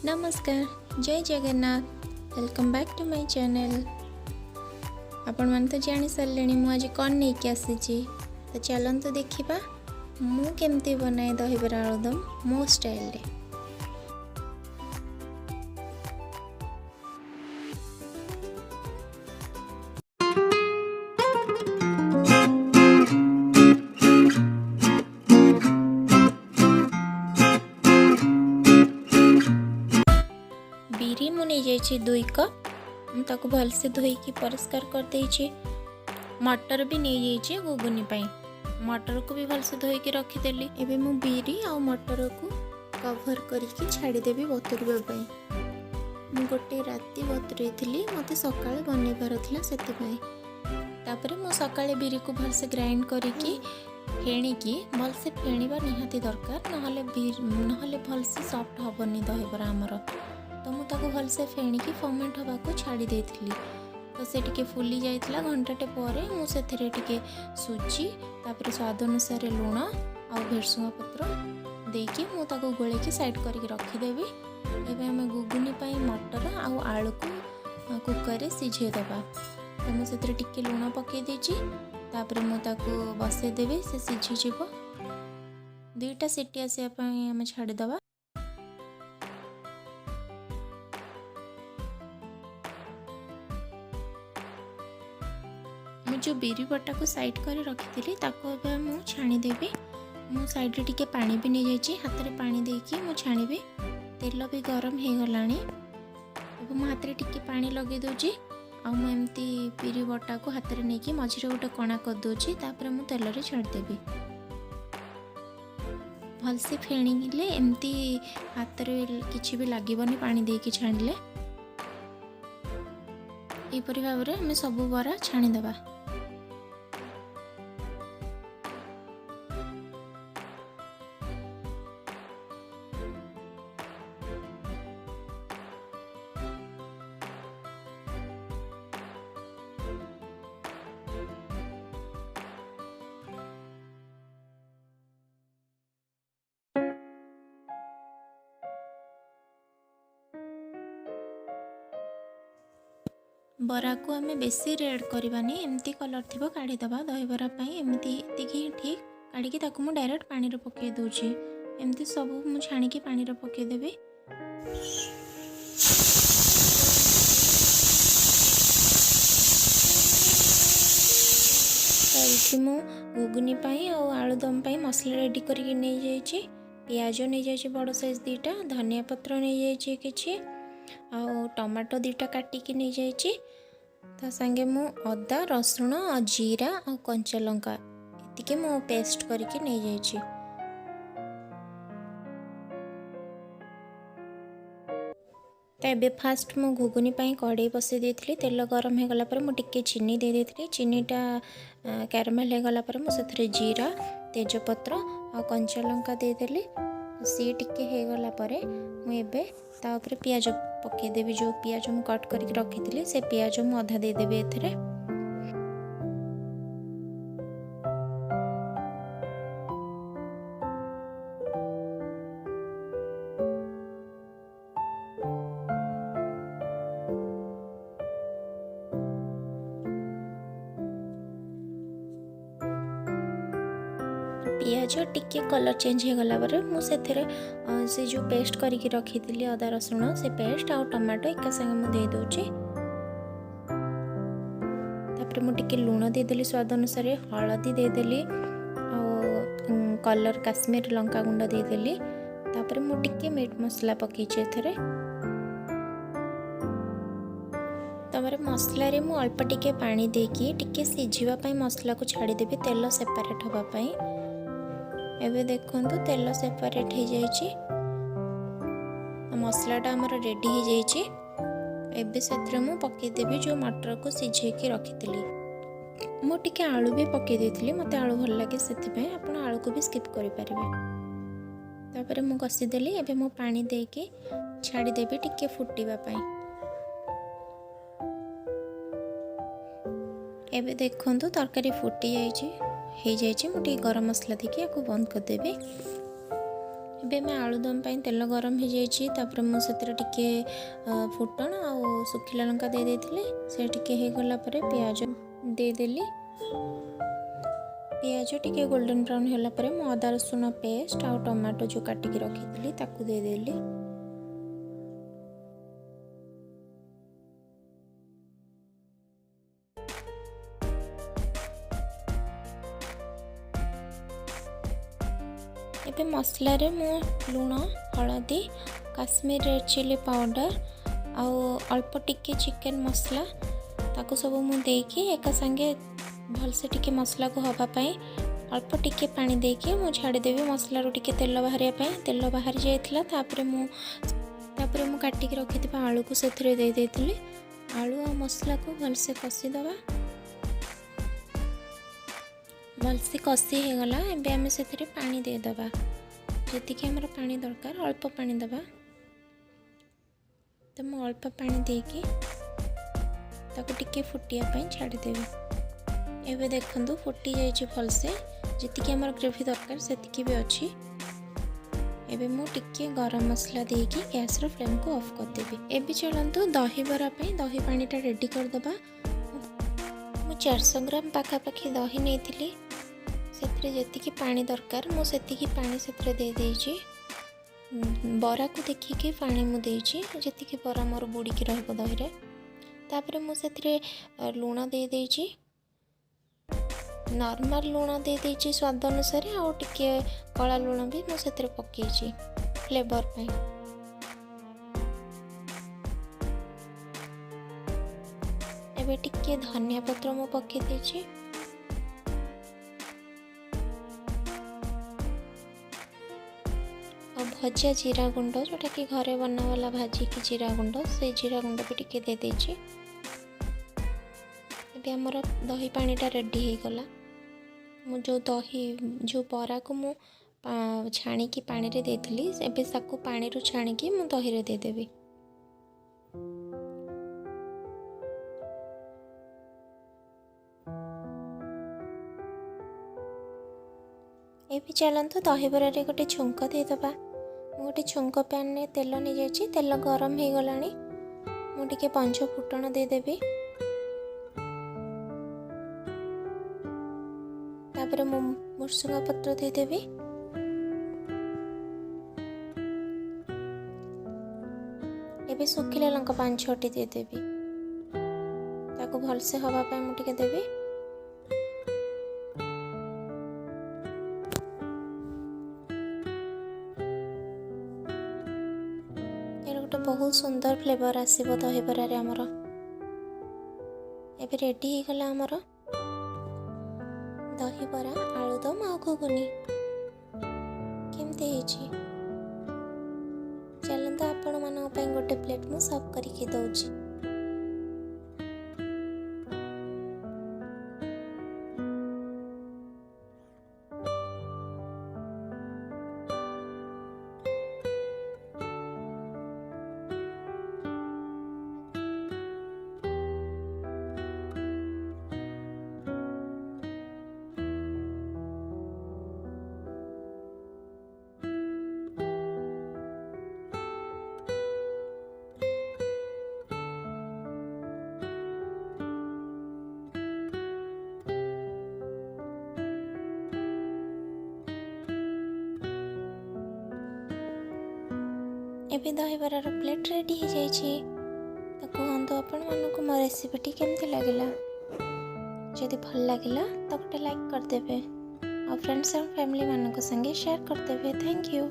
नमस्कार जय Jagannath welcome back to my channel. आपण मन तो जानी सारे मुझे कौन नहीं कि आसी तो चलते देखा मु केमती बनाए दहीबरा आलुदम मो स्टाइल रे। बिरी मु नहीं जाइए 2 कप ताको भलसे धोईकी परिष्कार कर देइछि। मटर भी नहीं जाइए गुगुनी पाई मटर को भी भलसे धोईकी रखीदेली। एबे मु बिरी आ मटर को कवर करके छाड़ीदेवी बतुरवा पाई। मु गोटे राति बतुरई थी मते सकाळे बनइबार थिला सेतिपाई। तापरे मु सकाळे बिरी को भलसे ग्राइंड करिकी फेणिकी भलसे फेणिबा निहाती दरकार नहले भलसे सॉफ्ट हबनी दहीबरा आमर। तो मुझे भलसे फेणिकी फर्मेंट हवा को छाड़ी देथिली। तो से टिके फुली जाइतिला घंटाटे परे मु सेथिरे टिके सुजी तापर स्वाद अनुसार लुण आ भेरसुंगा पत्र देकी मु ताको गोळेकी साइड करके रखीदेवी। एबे हमें गुगुनी पाई मटर आउ आलू को कुकर रे सिझे दबा। तो मु सेथिरे टिके लुण पके देछि तापर मु ताको बसे देबे से सिझी जिवो। 2टा सीटी आसे पई हम छाड़ी दबा। जो बिरी बटा को साइड कर रखी थी ताको अब मु छाणीदेवी। मु साइड रे टिके पानी भी नहीं जाइए हाथ में पानी देकी मु छाणीबी। तेल भी गरम हो गलानी। अब मु हाथ में टिके पानी लगे दोची आ मु एमती बिरी बटा को हाथ में नहीं मझे गोटे कणा कर दोची तापर मु तेल रे छाड़देवी। भलसे फेणिले एमती हाथ रे किछि भी लागबनी पानी देकी छाणिले। एपरि भाव रे हमें सब बरा छाणीदेबा। बरा को आम बेसी रेड करवानी एमती कलर थी काढ़ीदबा दहीबरा एमती ही ठीक काढ़ी ताकू मु डायरेक्ट पानी रे पके दूची। एमती सब मु छाणिकी पानी रे पके देबी। तो मु घुगुनी पाई और आलुदम पाई मसला रेडी करके नहीं जाइए। पियाज नहीं जाइए बड़ साइज 2टा धनिया पत्र नहीं जाइए किछि आ टमाटो 2टा काटिकी नहीं जाइए। ता संगे मु अदा रसुण और जीरा और कंचा लंका एतिके मु पेस्ट करके नहीं जाइए। तबे फास्ट मु घुगुनी पाई कढ़ाई बसई देथिली। तेल गरम हो गला पर मु टिके चीनी दे देथिली। चीनीटा कैरामेल हो गला पर मु सेथरे जीरा तेजपत्र और कंचा लंका दे देली। सी टिके हो गला पर मु एबे ता ऊपर पियाज पके देबी। जो पियाज मु कट करके रखी थी से पियाज मु अधा दे देबी एथरे। पियाज टिके कलर चेंज हो गला पर मुझे से जो पेस्ट करके रखी थी अदा रसुण से पेस्ट आ टमाटो एका संगे मु दे दोची। तापर मु टिके लूण दे देली स्वाद अनुसार हळदी दे देली आ कलर काश्मीर लंका गुंड दे देली। तापर मु टिके मीट मसला पकेची एथरे। तमरे मसला रे मु अल्प टिके पानी देकी टिके सिझिबा पई मसला को छाड़ी देबी तेल सेपरेट होबा पई। एबे देखंतु तेल सेपरेट हो जाइए मसलाटा आमर रेडी हो जाइए। एबे सेथरे मु पके देबी जो मटर को सिझेकी रखी मु टिके आलू भी पके देथिली। मते आलू भल लागे सेथिपे आपण आलू को भी स्किप करि परिबे। तापरे मु कसी देली। एबे मु पानी देके छाड़ी देबी टिके फुटीबा पई। एबे देखंतु तरकारी फुटी जाइए हो जाइए। मुझे गरम मसला देके आपको बंद करदेवी। ଏବେ मैं आलूदम ପାଇଁ ତେଲ ଗରମ ହେଇଯାଇଛି। ତାପରେ ମୁଁ ସେଥିରେ ଟିକେ ଫୁଟଣ ଆଉ ଶୁଖିଲା ଲଙ୍କା ଦେଇଦେଇଥିଲି। ସେ ଟିକେ ହେଇଗଲା ପରେ ପିଆଜ ଦେଇଦେଲି। ପିଆଜ ଟିକେ ଗୋल्डन ब्राउन ହେଲା ପରେ ମୁଁ ଅଦା ରସୁଣ ପେଷ୍ଟ ଆଉ ଟମାଟୋ ଯେଉଁ କାଟିକି ରଖିଥିଲି ତାକୁ ଦେଇଦେଲି। ଏବେ ମସଲାରେ ମୁଁ ଲୁଣ ହଳଦୀ काश्मीर रेड चिली पाउडर आउ अल्प टिके चिकेन मसला ताको सब मुझे एका संगे भलसे टिके मसला को हवापाई अल्प टिके पानी देके मु छाड़देवी मसला रू टिके तेल बाहर तेल बाहर जाता मु काटिक रखि आलू को से देती आलू आ मसला को भलसे कषिदबा। भलसे कषि हो गला एबे आमे से पानी देदबा। जी आमर पानी दरकार अल्प पानी दबा। तो मु अल्प पानी देकी ताको टिके फुटिया छाड़देवी। एबे देखंतु फुटी जाइए भलसे जी आमर ग्रेवी दरकार से भी अच्छी। एबे मु टिके गरम मसला देकी गैस रो फ्लेम को ऑफ कर देबी। एबे चलंतु दही बरा पे दही पानीटा रेडी कर दबा। मु 400 ग्राम पाखापाखी दही नहीं से जी पानी दरकार मु से पानी से दे देइछि। बरा को देखिए पानी मुझे जी बरा मोर बुड़ीकी रही दही तापर मुझे लुण दे देइछि। नॉर्मल लुण दे देइछि स्वाद अनुसार आउ टिके कला लुण भी मुझे पकईछि फ्लेवर पाई। एबे टिके धनिया पत्र मु पकई देइछि। भजा जीरा गुंड जोटा कि घरे बना वाला भाजी की जीरा गुंड से जीरा गुंड भी टिके दे देइछि। एबे हमर दही पानीटा रेडी हो गला। मु जो दही जो बरा को मु छाणी की पानी रे देथिली एबे साको पानी रो छाणी की मु दही रे दे देबी। एबे चलंतु दही बरा रे गोटे छुंक दे दबा। गोटे छुंक पैन ने तेल नहीं जाइए तेल गरम हो गलानी मुझे पंच फुटण देदेवी। तापर मु भुर्सुंगा पत्र देदेवी। एबे सुखिला लंका 5-6टी देदेवी। ताको भलसे हवा पाई मु टिके देवी। गोटे बहुत सुंदर फ्लेवर आसीबो दही बरा रे हमर। एबे रेडी हो गला हमर दही बरा आलूदम आ घुगुनी। केमते हेछि चलंत आपण मानक पई गोटे प्लेट मु सर्व करके दउछि। एबे दही बरार प्लेट रेडी हो जाइए। तो कहतु आपण मानक मो रेसिपीटी केमती लगिला। जदि भल लगिला तो गोटे लाइक करदेवे और फ्रेंड्स एंड फैमिली मानक संगे शेयर करदेवे। Thank you.